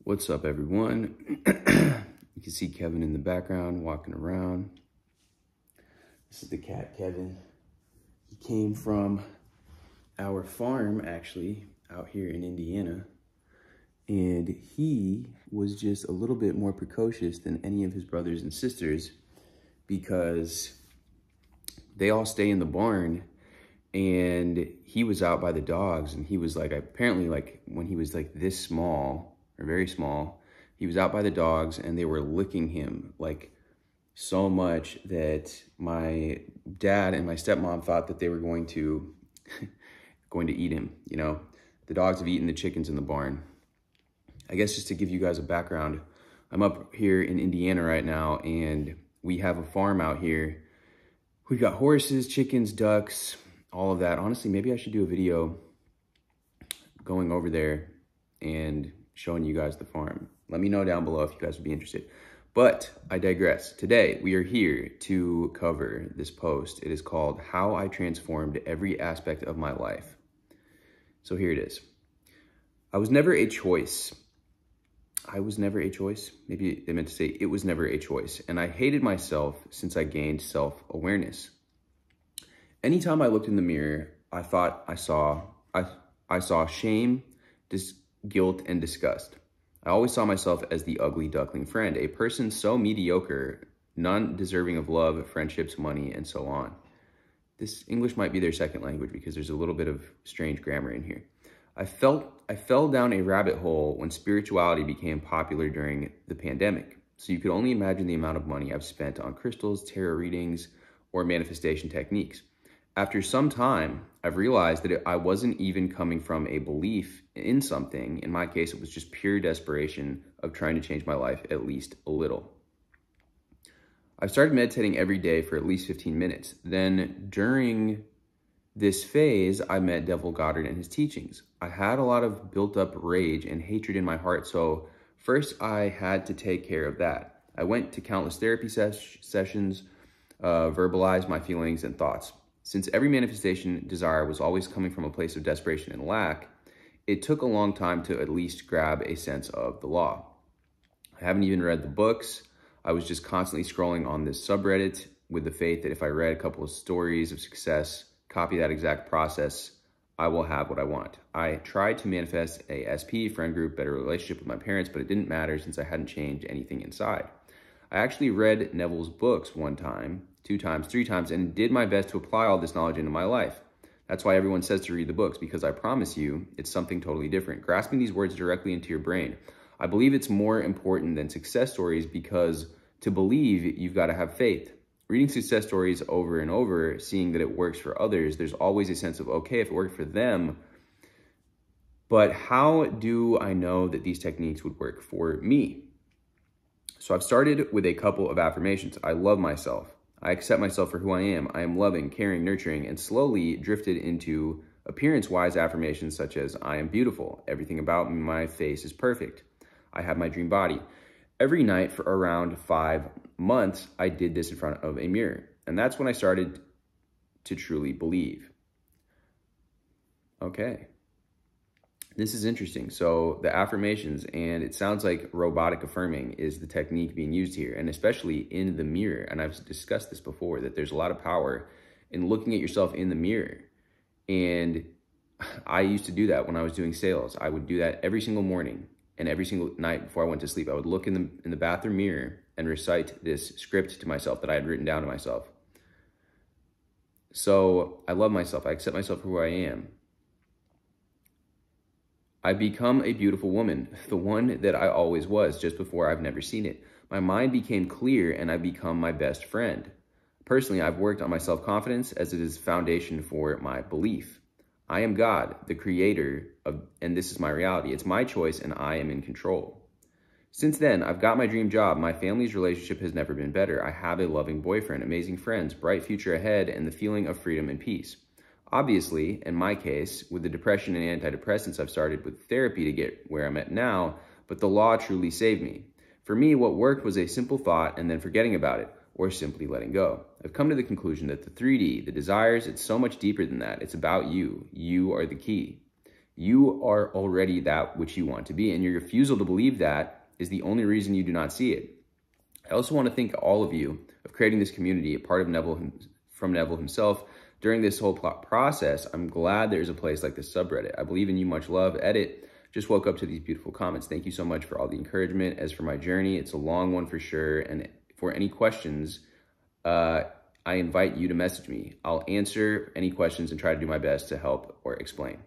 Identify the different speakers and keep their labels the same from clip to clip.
Speaker 1: What's up, everyone? You can see Kevin in the background walking around. This is the cat, Kevin. He came from our farm, actually, out here in Indiana. And he was just a little bit more precocious than any of his brothers and sisters because they all stay in the barn, and he was out by the dogs, and he was like, apparently like when he was like this small, or very small, he was out by the dogs and they were licking him like so much that my dad and my stepmom thought that they were going to eat him. You know, the dogs have eaten the chickens in the barn. I guess just to give you guys a background, I'm up here in Indiana right now, and we have a farm out here. We've got horses, chickens, ducks, all of that. Honestly, maybe I should do a video going over there and showing you guys the farm. Let me know down below if you guys would be interested. But I digress. Today, we are here to cover this post. It is called How I Transformed Every Aspect of My Life. So here it is. I was never a choice. I was never a choice. Maybe they meant to say it was never a choice. And I hated myself since I gained self-awareness. Anytime I looked in the mirror, I thought I saw shame, guilt, and disgust. I always saw myself as the ugly duckling friend, a person so mediocre, none deserving of love, friendships, money, and so on. This English might be their second language because there's a little bit of strange grammar in here. I fell down a rabbit hole when spirituality became popular during the pandemic. So you could only imagine the amount of money I've spent on crystals, tarot readings, or manifestation techniques. After some time, I've realized that I wasn't even coming from a belief in something. In my case, it was just pure desperation of trying to change my life at least a little. I've started meditating every day for at least 15 minutes. Then during this phase, I met Neville Goddard and his teachings. I had a lot of built up rage and hatred in my heart. So first I had to take care of that. I went to countless therapy sessions, verbalized my feelings and thoughts. Since every manifestation desire was always coming from a place of desperation and lack, it took a long time to at least grab a sense of the law. I haven't even read the books. I was just constantly scrolling on this subreddit with the faith that if I read a couple of stories of success, copy that exact process, I will have what I want. I tried to manifest a SP, friend group, better relationship with my parents, but it didn't matter since I hadn't changed anything inside. I actually read Neville's books one time, 2 times, 3 times, and did my best to apply all this knowledge into my life. That's why everyone says to read the books, because I promise you, it's something totally different. Grasping these words directly into your brain. I believe it's more important than success stories because to believe, you've got to have faith. Reading success stories over and over, seeing that it works for others, there's always a sense of, okay, if it worked for them, but how do I know that these techniques would work for me? So I've started with a couple of affirmations. I love myself. I accept myself for who I am. I am loving, caring, nurturing, and slowly drifted into appearance-wise affirmations such as, I am beautiful. Everything about my face is perfect. I have my dream body. Every night for around 5 months, I did this in front of a mirror. And that's when I started to truly believe. Okay. This is interesting. So the affirmations, and it sounds like robotic affirming is the technique being used here, and especially in the mirror. And I've discussed this before, that there's a lot of power in looking at yourself in the mirror. And I used to do that when I was doing sales. I would do that every single morning and every single night before I went to sleep. I would look in the bathroom mirror and recite this script to myself that I had written down to myself. So I love myself. I accept myself for who I am. I become a beautiful woman, the one that I always was just before I've never seen it. My mind became clear and I become my best friend. Personally, I've worked on my self-confidence as it is foundation for my belief. I am God, the creator and this is my reality. It's my choice and I am in control. Since then, I've got my dream job. My family's relationship has never been better. I have a loving boyfriend, amazing friends, bright future ahead, and the feeling of freedom and peace. Obviously, in my case, with the depression and antidepressants, I've started with therapy to get where I'm at now, but the law truly saved me. For me, what worked was a simple thought and then forgetting about it, or simply letting go. I've come to the conclusion that the 3D, the desires, it's so much deeper than that. It's about you. You are the key. You are already that which you want to be, and your refusal to believe that is the only reason you do not see it. I also want to thank all of you of creating this community, a part of Neville, from Neville himself. During this whole process, I'm glad there's a place like this subreddit. I believe in you, much love. Edit. Just woke up to these beautiful comments. Thank you so much for all the encouragement. As for my journey, it's a long one for sure. And for any questions, I invite you to message me. I'll answer any questions and try to do my best to help or explain.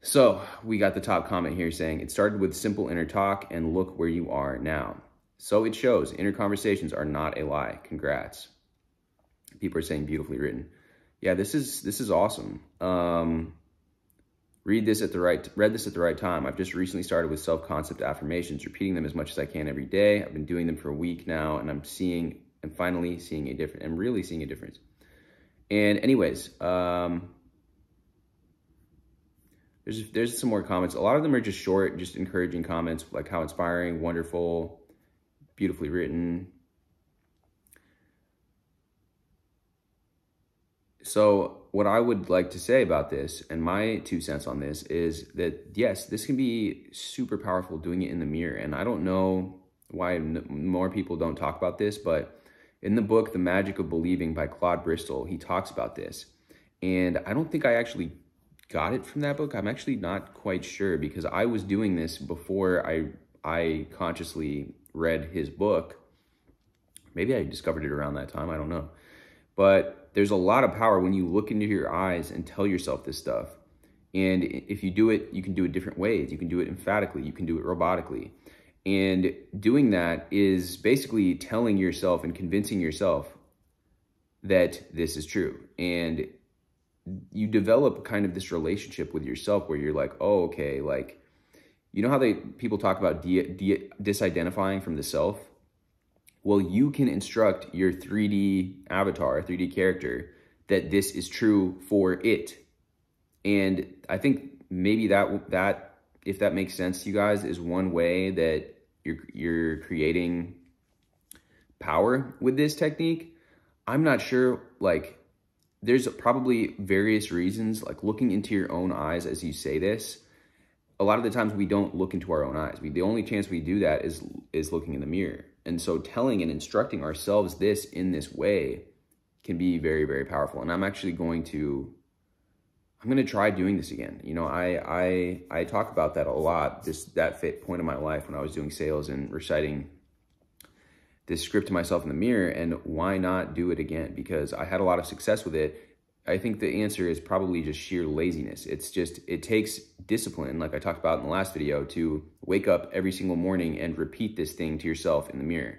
Speaker 1: So we got the top comment here saying, it started with simple inner talk and look where you are now. So it shows inner conversations are not a lie. Congrats. People are saying beautifully written. Yeah, this is awesome. Read this at the right time. I've just recently started with self-concept affirmations, repeating them as much as I can every day. I've been doing them for a week now, and I'm finally seeing a difference. I'm really seeing a difference. And anyways, there's some more comments. A lot of them are just short, just encouraging comments, like how inspiring, wonderful, beautifully written. So what I would like to say about this, and my 2 cents on this, is that yes, this can be super powerful doing it in the mirror. And I don't know why more people don't talk about this, but in the book, The Magic of Believing by Claude Bristol, he talks about this. And I don't think I actually got it from that book. I'm actually not quite sure, because I was doing this before I consciously read his book. Maybe I discovered it around that time, I don't know. But there's a lot of power when you look into your eyes and tell yourself this stuff. And if you do it, you can do it different ways. You can do it emphatically, you can do it robotically. And doing that is basically telling yourself and convincing yourself that this is true. And you develop kind of this relationship with yourself where you're like, oh, okay, like, you know how people talk about disidentifying from the self? Well, you can instruct your 3D avatar, 3D character, that this is true for it. And I think maybe that if that makes sense to you guys, is one way that you're creating power with this technique. I'm not sure, like, there's probably various reasons, like looking into your own eyes as you say this. A lot of the times we don't look into our own eyes. The only chance we do that is looking in the mirror. And so telling and instructing ourselves this in this way can be very, very powerful. And I'm actually going to try doing this again. You know, I talk about that a lot, that point in my life when I was doing sales and reciting this script to myself in the mirror, and why not do it again? Because I had a lot of success with it. I think the answer is probably just sheer laziness. It takes discipline, like I talked about in the last video, to wake up every single morning and repeat this thing to yourself in the mirror.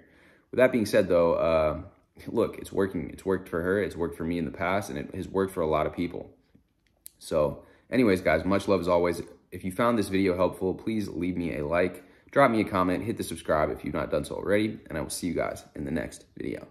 Speaker 1: With that being said though, look, it's working. It's worked for her. It's worked for me in the past, and it has worked for a lot of people. So anyways, guys, much love as always. If you found this video helpful, please leave me a like, drop me a comment, hit the subscribe if you've not done so already, and I will see you guys in the next video.